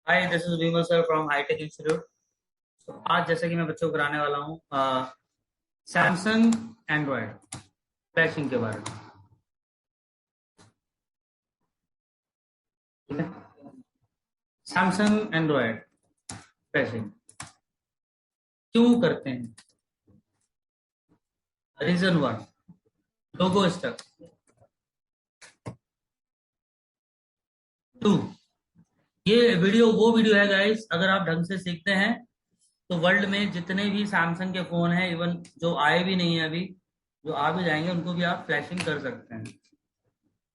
Hi, this is Vimal sir from hitech institute. तो आज जैसे कि मैं बच्चों को कराने वाला हूँ सैमसंग एंड्रॉयड फ्लैशिंग के बारे में। ठीक है। सैमसंग एंड्रॉयड फ्लैशिंग क्यों करते हैं? Reason one, logo stuck. Two, ये वो वीडियो है गाइस, अगर आप ढंग से सीखते हैं तो वर्ल्ड में जितने भी सैमसंग के फोन हैं, इवन जो आए भी नहीं है अभी, जो आ भी जाएंगे, उनको भी आप फ्लैशिंग कर सकते हैं।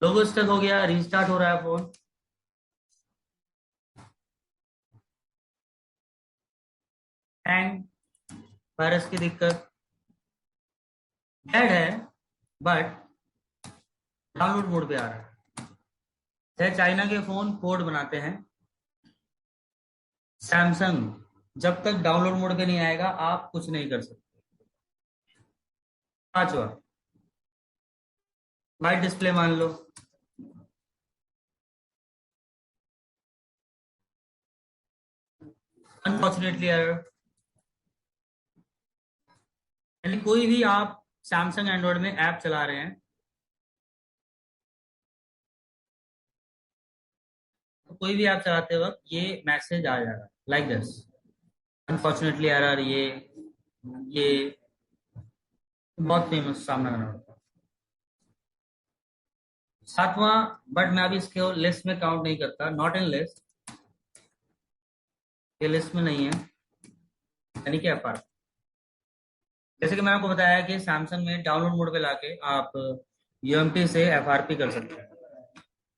लोगो स्टक हो गया, रीस्टार्ट हो रहा है फोन, हैंग, वायरस की दिक्कत, डेड है, बट डाउनलोड मोड पे आ रहा है। चाहे चाइना के फोन कोड बनाते हैं, सैमसंग जब तक डाउनलोड मोड पे नहीं आएगा आप कुछ नहीं कर सकते। पांचवा, वाइट डिस्प्ले मान लो, अनफॉर्चुनेटली एरर। यानी कोई भी आप सैमसंग एंड्रॉइड में ऐप चला रहे हैं, तो कोई भी ऐप चलाते वक्त ये मैसेज आ जाएगा, लाइक दिस, अनफॉर्चुनेटली एरर। ये बहुत फेमस सामना करना पड़ता है। सातवां, बट मैं अभी इसके लिस्ट में काउंट नहीं करता, नॉट इन लिस्ट, ये लिस्ट में नहीं है, यानी कि एफ। जैसे कि मैंने आपको बताया कि सैमसंग में डाउनलोड मोड पे लाके आप यूएमटी से एफआरपी कर सकते हैं।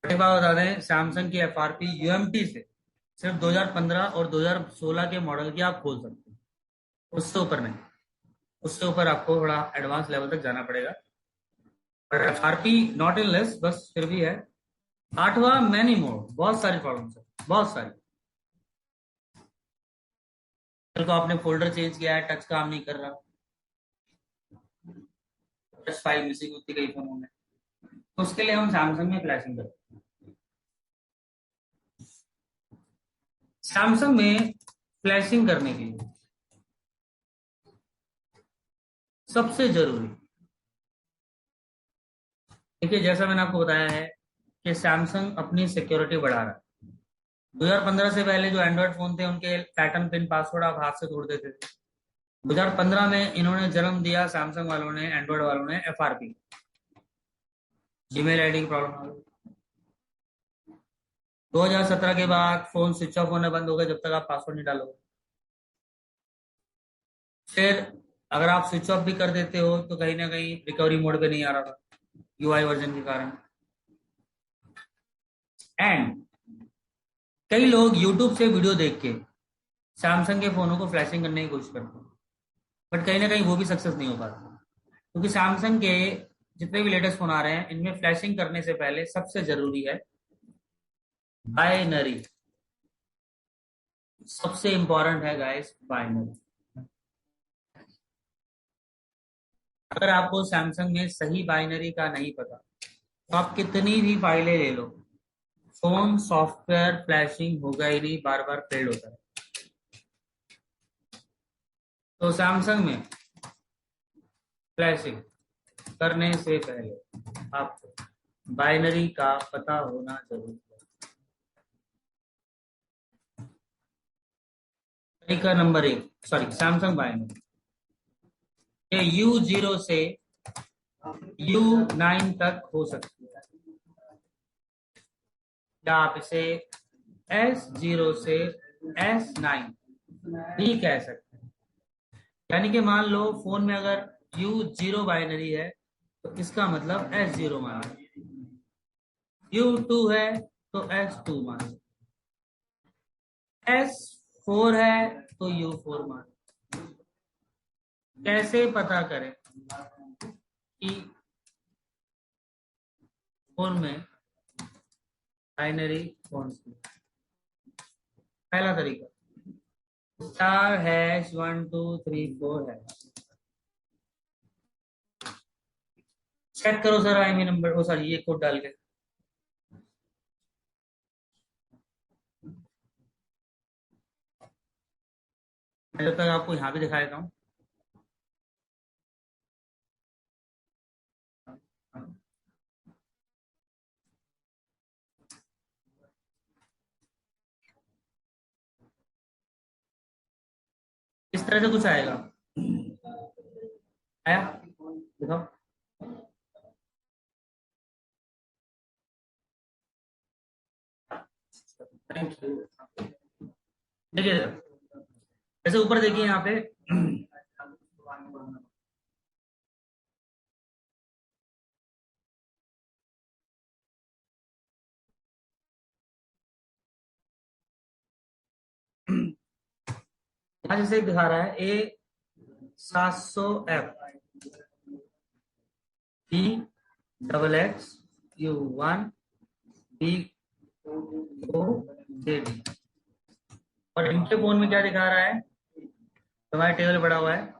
बट एक बात बता दें, सैमसंग की एफआरपी यूएमटी से सिर्फ 2015 और 2016 के मॉडल की आप खोल सकते हैं, उससे ऊपर नहीं। उससे ऊपर आपको थोड़ा एडवांस लेवल तक जाना पड़ेगा, but FRP not in less, बस फिर भी है। आठवां, मैनी मोड, बहुत सारी प्रॉब्लम्स है, बहुत सारी। कल को आपने फोल्डर चेंज किया है, टच काम नहीं कर रहा, टच फाइल मिसिंग होती कई फोनों में, तो उसके लिए हम सैमसंग में फ्लैशिंग करते हैं। सैमसंग में फ्लैशिंग करने के लिए सबसे जरूरी, देखिए जैसा मैंने आपको बताया है कि सैमसंग अपनी सिक्योरिटी बढ़ा रहा है। 2015 से पहले जो एंड्रॉयड फोन थे उनके पैटर्न पिन पासवर्ड आप हाथ से तोड़ देते थे। 2015 में इन्होंने जन्म दिया, सैमसंग वालों ने, एंड्रॉयड वालों ने, एफआरपी, जीमेल आईडी की प्रॉब्लम आ गई। 2017 के बाद फोन स्विच ऑफ होना बंद होगा जब तक आप पासवर्ड नहीं डालोगे। फिर अगर आप स्विच ऑफ भी कर देते हो तो कहीं ना कहीं रिकवरी मोड पे नहीं आ रहा था, यूआई वर्जन के कारण। एंड कई लोग यूट्यूब से वीडियो देख के सैमसंग के फोनों को फ्लैशिंग करने की कोशिश करते हैं, बट कहीं ना कहीं वो भी सक्सेस नहीं हो पाता, क्योंकि सैमसंग के जितने भी लेटेस्ट फोन आ रहे हैं इनमें फ्लैशिंग करने से पहले सबसे जरूरी है बाइनरी। सबसे इंपॉर्टेंट है गाइस बाइनरी। अगर आपको सैमसंग में सही बाइनरी का नहीं पता तो आप कितनी भी फाइलें ले लो, फोन सॉफ्टवेयर फ्लैशिंग होगा ही नहीं, बार बार फेल होता है। तो सैमसंग में फ्लैशिंग करने से पहले आपको बाइनरी का पता होना जरूरी है। तरीका नंबर एक, सॉरी, सैमसंग बाइनरी, ये U0 से U9 तक हो सकती है, या आप इसे S0 से S9 भी कह सकते हैं। यानी कि मान लो फोन में अगर U0 बाइनरी है तो इसका मतलब S0 मान लो, U2 है तो S2 मान लो, S4 है तो U4 मान लो। कैसे पता करें कि फोन में बाइनरी कौन सी है? पहला तरीका, *#1 2 3 4 है। चेक करो सर, आईएमई नंबर, ओ सॉरी, ये कोड डाल के। मैं जब तक आपको यहाँ भी दिखा देता हूँ। इस तरह से कुछ आएगा। आया, देखो। देखिए, जैसे ऊपर देखिए यहाँ पे। यहाँ जैसे दिखा रहा है A700F B XX U1B O JD। और इनके फोन में क्या दिखा रहा है, हमारा टेबल पड़ा हुआ है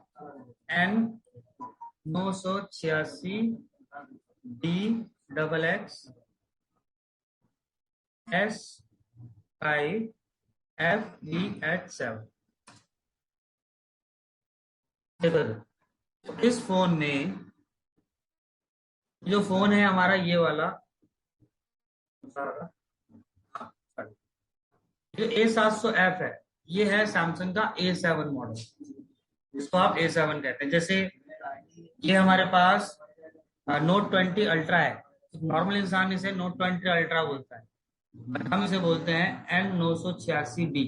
N986DXS5FBH7। देखो, तो इस फोन में जो फोन है हमारा ये वाला, जो A700F है, ये है सैमसंग का A7 मॉडल, जिसको आप A7 कहते हैं। जैसे ये हमारे पास Note 20 अल्ट्रा है। नॉर्मल इंसान इसे Note 20 अल्ट्रा बोलता है, बट हम इसे बोलते हैं N986B।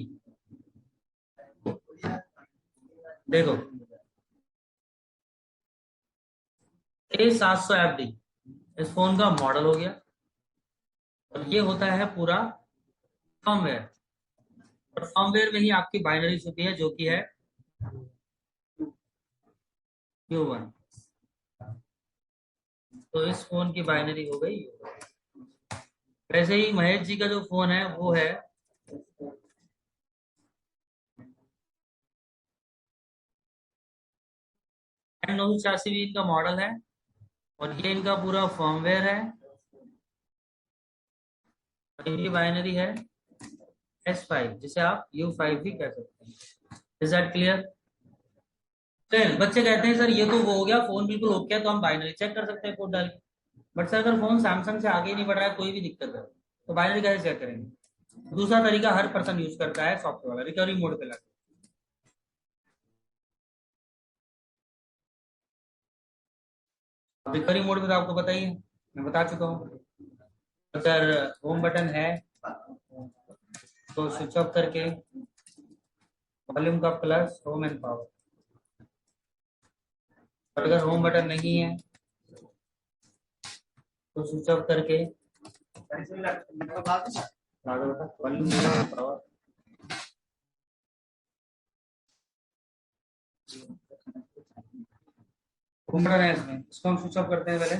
देखो, A700FD इस फोन का मॉडल हो गया, और ये होता है पूरा फर्मवेयर। और फर्मवेयर में ही आपकी बाइनरीज होती है, जो कि है U1। तो इस फोन की बाइनरी हो गई U1। वैसे ही महेश जी का जो फोन है वो है N986 भी इनका मॉडल है, और ये इनका पूरा फर्मवेयर है, और इनकी बाइनरी है S5, जिसे आप U5 भी कह सकते हैं। Is that clear? चल, बच्चे कहते हैं सर ये तो वो हो गया, फोन बिल्कुल ओके है, तो हम बाइनरी चेक कर सकते हैं कोड डाल के। बट सर अगर फोन सैमसंग से आगे ही नहीं बढ़ रहा है, कोई भी दिक्कत है, तो बाइनरी कैसे चेक करेंगे? दूसरा तरीका हर पर्सन यूज करता है, सॉफ्टवेयर वाला, रिकवरी मोड पे लगा। रिकवरी मोड पे तो आपको पता ही है, मैं बता चुका हूँ। अगर होम बटन है तो स्विच ऑफ करके वॉल्यूम का प्लस होम एंड पावर, और अगर होम बटन नहीं है तो स्विच ऑफ करके वॉल्यूम पावर। होम बटन है इसमें, इसको हम स्विच ऑफ करते हैं पहले।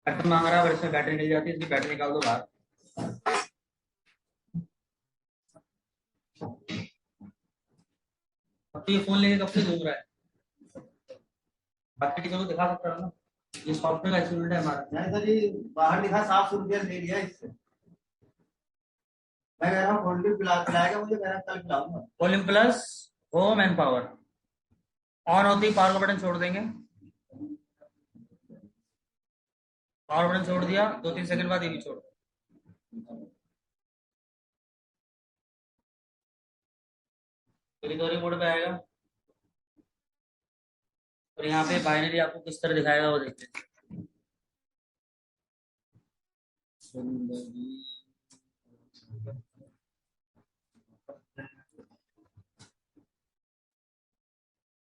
बैटरी मांग रहा है, पर इसमें बैटरी निकल जाती है, इसकी बैटरी निकाल दो बाहर। अब तो ये फोन लेके कब से घूम रहा है, बाकी चीजों को दिखा सकता है ना। ये सॉफ्टवेयर का एक्सीडेंट है हमारा। नहीं सर, ये बाहर लिखा 700 रुपया ले लिया इससे। मैं कह रहा हूँ वॉल्यूम पिलाएगा मुझे, कह रहा कल पिलाऊंगा। Volume plus home and power on होती है, पावर का बटन छोड़ देंगे। पावर बटन छोड़ दिया, 2-3 सेकंड बाद ये भी छोड़ दो। रिकवरी मोड पे आएगा, और यहाँ पे बाइनरी आपको किस तरह दिखाएगा वो देखते हैं।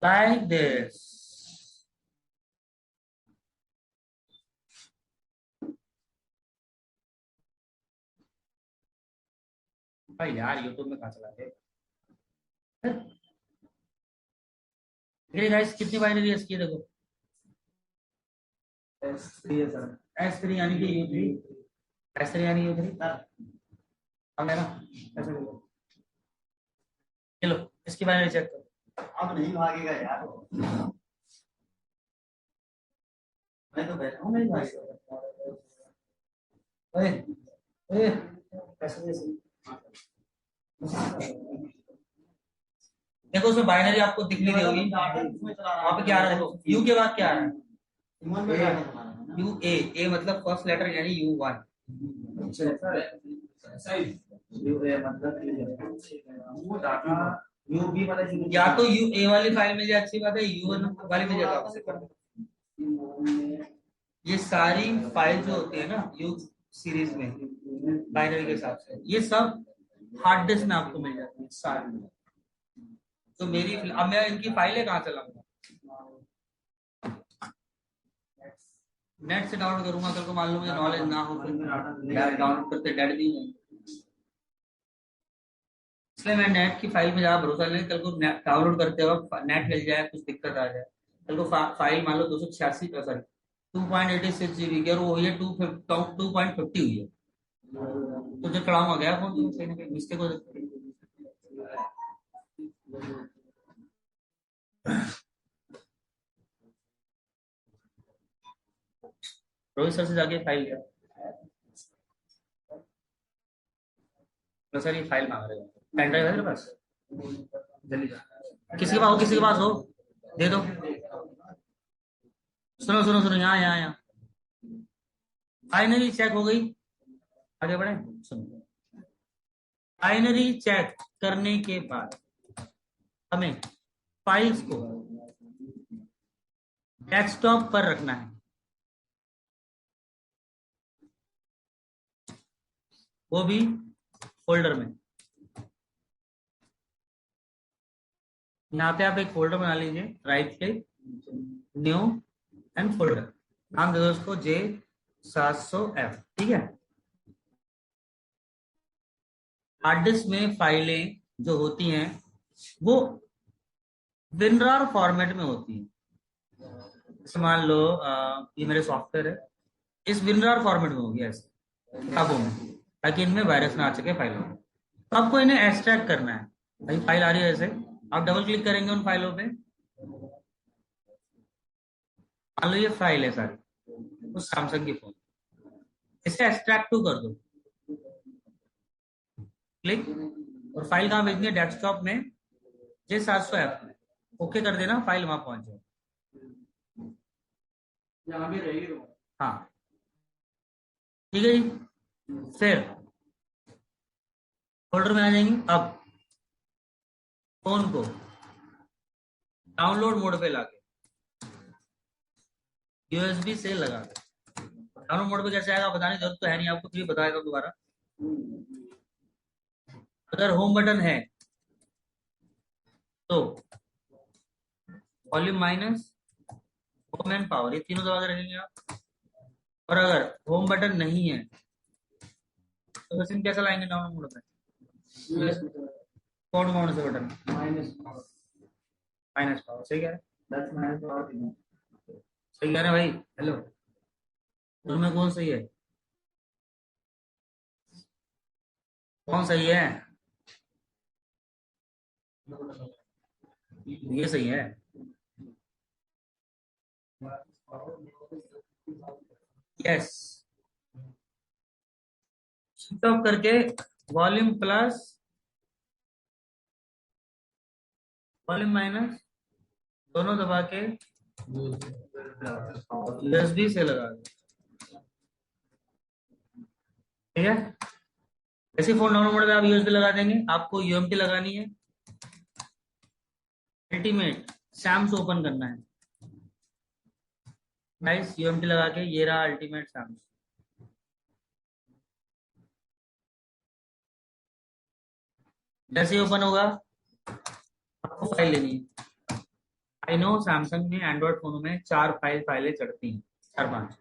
Like this। भाई यार यूट्यूब में कहाँ चला गए? गाइस कितनी बाइनरी है इसकी, देखो। S3 है सर, S3 यानी कि U3, S3 यानी U3 अब है ना, ऐसे देखो। चलो इसकी बाइनरी चेक करो। अब नहीं भागेगा यार, मैं तो बैठा हूँ, नहीं भागेगा। ओए ओए, कैसे देखो उसमें बाइनरी आपको दिख नहीं रही होगी, वहां पे क्या आ रहा है देखो, यू के बाद क्या आ रहा है, यू ए, ए मतलब फर्स्ट लेटर यानी यू वन। या तो यू ए वाली फाइल मिल जाए अच्छी बात है, यू वन वाली मिल जाए तो आपसे कर दो। ये सारी फाइल जो होती है ना यू सीरीज में बाइनरी के हिसाब से, ये सब हार्ड डिस्क में आपको मिल जाती है सारी। तो मेरी अब मैं इनकी फाइलें कहाँ चलाऊंगा, नेट से डाउनलोड करूंगा। कल को मान लो मुझे नॉलेज ना हो फिर डाउनलोड करते डेट भी नहीं, इसलिए मैं नेट की फाइल में ज्यादा भरोसा नहीं। कल को डाउनलोड करते वक्त नेट मिल जाए, कुछ दिक्कत आ जाए, कल को फाइल मान लो 286 सॉरी 2.86 GB की और वो हुई है 2.50 हुई है, तो जो चढ़ाऊंगा गया फोन, तो कहीं ना कहीं मिस्टेक हो सकती है। रोहित सर से जाके फाइल किया तो सर ये फाइल मांग रहे हो, पेन ड्राइव है तेरे पास, जल्दी जा, किसी के पास हो, किसी के पास हो दे दो। सुनो सुनो सुनो, यहाँ यहाँ यहाँ फाइनली चेक हो गई, आगे बढ़े। सुनो, फाइनली चेक करने के बाद हमें फाइल्स को डेस्कटॉप पर रखना है, वो भी फोल्डर में। यहाँ पे आप एक फोल्डर बना लीजिए, right click, new and folder, नाम दे दो उसको J700F, ठीक है। हार्ड डिस्क में फाइलें जो होती हैं वो विनरार फॉर्मेट में होती हैं। जैसे मान लो ये मेरे सॉफ्टवेयर है, इस विनरार फॉर्मेट में होगी ऐसे किताबों में, ताकि इनमें वायरस ना आ सके फाइलों में। तो आपको इन्हें एक्सट्रैक्ट करना है। भाई फाइल आ रही है ऐसे, आप डबल क्लिक करेंगे उन फाइलों पे, मान लो ये फाइल है सारी उस सैमसंग की फोन, इसे एक्सट्रैक्ट टू कर दो, क्लिक, और फाइल कहाँ भेजनी है, डेस्कटॉप में J700F में, ओके कर देना, फाइल वहां पहुंच जाए। यहाँ भी रहेगी, हाँ ठीक है जी। फिर फोल्डर में आ जाएंगे, अब फोन को डाउनलोड मोड पे लाके यूएसबी से लगा के, डाउनलोड मोड पे कैसे आएगा बताने की जरूरत तो है नहीं आपको, फिर बताएगा दोबारा। अगर होम बटन है तो volume minus, home and power, ये तीनों दबा के रखेंगे आप। और अगर होम बटन नहीं है तो वैसे कैसा लाएंगे डाउनलोड मोड पे, कौन से बटन, माइनस पावर, सही कह रहे, सही कह रहे भाई, हेलो, तुम्हें कौन सही है, कौन सही है, ये सही है। यस, स्विच ऑफ करके वॉल्यूम प्लस वॉल्यूम माइनस दोनों दबा के यूएसबी से लगा दो, ठीक है। ऐसे फोन डाउनलोड मोड में आप यूएसबी लगा देंगे, आपको यूएमटी लगानी है, अल्टीमेट सैम्स ओपन करना है, नाइस, यूएमटी लगा के ये रहा अल्टीमेट सैम्स। जैसे ही ओपन होगा आपको फाइल लेनी है। आई नो सैमसंग में एंड्रॉइड फोनों में चार फाइलें चढ़ती हैं, चार पांच।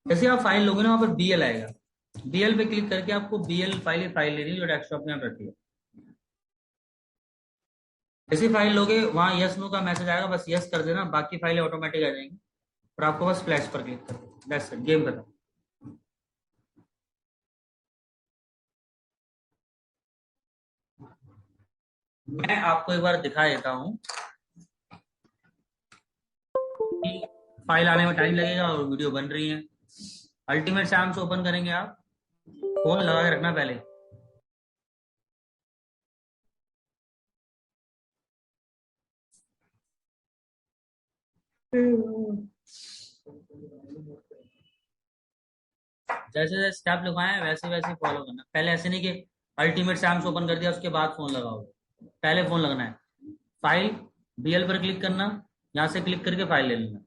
जैसे आप फाइल लोगे ना, वहां पर बीएल आएगा, बीएल पे क्लिक करके आपको बीएल फाइल लेनी है जो डेस्कटॉप में आप रखी है। जैसे फाइल लोगे वहां यस नो का मैसेज आएगा, बस यस कर देना, बाकी फाइलें ऑटोमेटिक आ जाएंगी और आपको बस फ्लैश पर क्लिक करना, दैट्स इट, गेम खत्म। मैं आपको एक बार दिखा देता हूँ कि फाइल आने में टाइम लगेगा और वीडियो बन रही है। अल्टीमेट सैम्स ओपन करेंगे आप, फोन लगा के रखना पहले, जैसे जैसे स्टेप लिखवाए हैं वैसे वैसे फॉलो करना। पहले ऐसे नहीं कि अल्टीमेट सैम्स ओपन कर दिया उसके बाद फोन लगाओ। पहले फोन लगना है, फाइल, बीएल पर क्लिक करना, यहाँ से क्लिक करके फाइल ले लेना।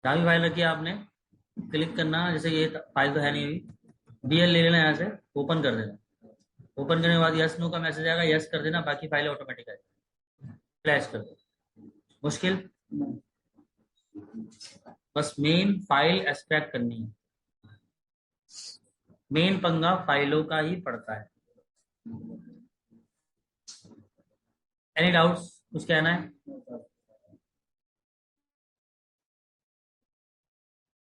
जहाँ भी फाइल रखी है आपने क्लिक करना, जैसे ये फाइल तो है नहीं अभी, बीएल ले लेना, यहाँ से ओपन कर देना। ओपन करने के बाद यस नो का मैसेज आएगा, यस कर देना, बाकी फाइल ऑटोमेटिक आएगी। फ्लैश कर दो। मुश्किल, बस मेन फाइल एक्सट्रैक्ट करनी है। मेन पंगा फाइलों का ही पड़ता है। एनी डाउट्स, कुछ कहना है?